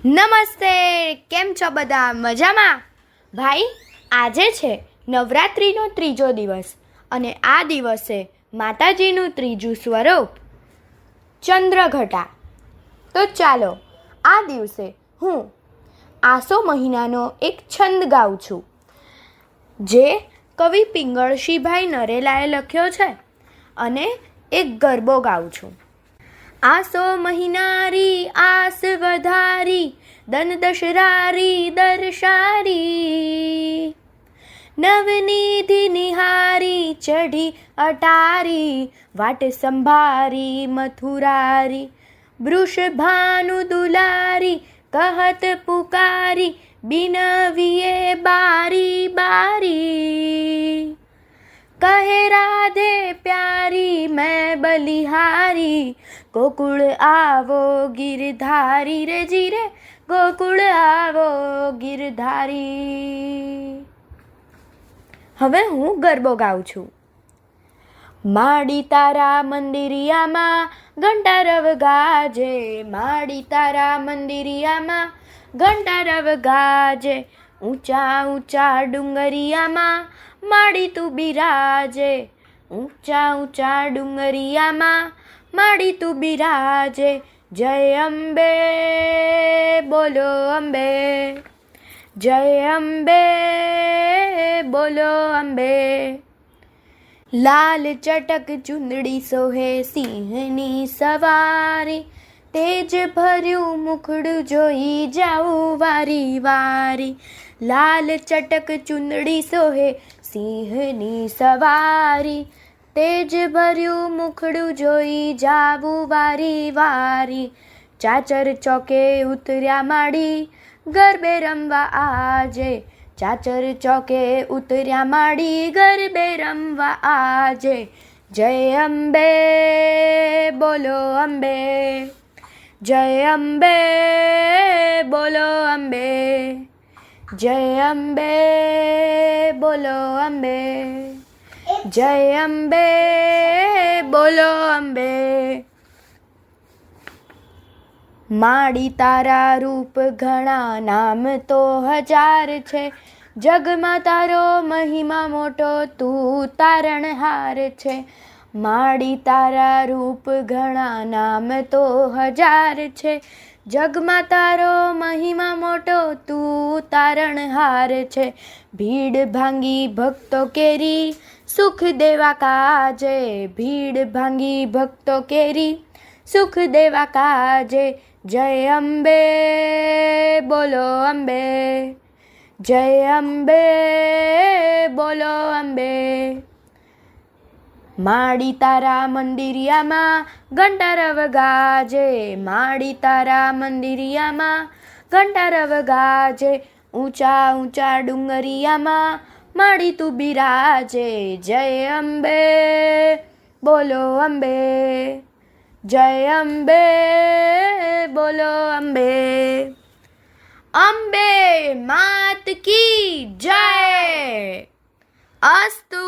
નમસ્તે, કેમ છો બધા? મજામાં? ભાઈ, આજે છે નવરાત્રિનો ત્રીજો દિવસ અને આ દિવસે માતાજીનું ત્રીજું સ્વરૂપ ચંદ્રઘટા. તો ચાલો આ દિવસે હું આસો મહિનાનો એક છંદ ગાઉં છું, જે કવિ પિંગળશીભાઈ નરેલાએ લખ્યો છે, અને એક ગરબો ગાઉં છું. આસો મહિનારી આસ વધારી, દન દશરારી દર્શારી, નવનિધિ નિહારી ચઢી અટારી, વાટ સંભારી મથુરારી, વૃષભાનુ દુલારી કહત પુકારી, બિનવીએ બારી બારી, કહે રાધે પ્યારી मैं बलिहारी, गोकुल आवो गिरधारी रे जीरे, गोकुल आवो गिरधारी. હવે હું ગરબો ગાઉં છું. માડી તારા મંદિરિયામાં ઘંટારવ ગાજે, માડી તારા મંદિરિયામાં ઘંટારવ ગાજે, ઊંચા ઊંચા ડુંગરિયામાં માડી તું બિરાજે, ઊંચા ઊંચા ડુંગરિયામાં માડી તું બિરાજે. જય અંબે બોલો અંબે, જય અંબે બોલો અંબે. લાલ ચટક ચુંદડી સોહે સિંહની સવારી, તેજ ભર્યું મુખડું જોઈ જાઉં વારી વારી. લાલ ચટક ચુંદડી સોહે સિંહની સવારી, તેજ ભર્યું મુખડું જોઈ જાવું વારી વારી. ચાચર ચોકે ઉતર્યા માડી ગરબે રમવા આજે, ચાચર ચોકે ઉતર્યા માડી ગરબે રમવા આજે. જય અંબે બોલો અંબે, જય અંબે બોલો અંબે, જય અંબે બોલો અંબે, જય અંબે બોલો અંબે. માડી તારા રૂપ ઘણા નામ તો હજાર છે, જગમાં તારો મહિમા મોટો તું તારણહાર છે. માડી તારા રૂપ ઘણા નામ તો હજાર છે, જગમાં તારો મહિમા મોટો તું તારણહાર છે. ભીડ ભાંગી ભક્તો કેરી સુખ દેવા કાજે, ભીડ ભાંગી ભક્તો કેરી સુખ દેવા કાજે. જય અંબે બોલો અંબે, જય અંબે બોલો અંબે. માડી તારા મંદિરિયામાં ઘંટારવ ગાજે, માડી તારા મંદિરિયામાં ઘંટારવ ગાજે, ઊંચા ઊંચા ડુંગરિયામાં માડી તું બિરાજે. જય અંબે બોલો અંબે, જય અંબે બોલો અંબે. અંબે માત કી જય. અસ્તુ.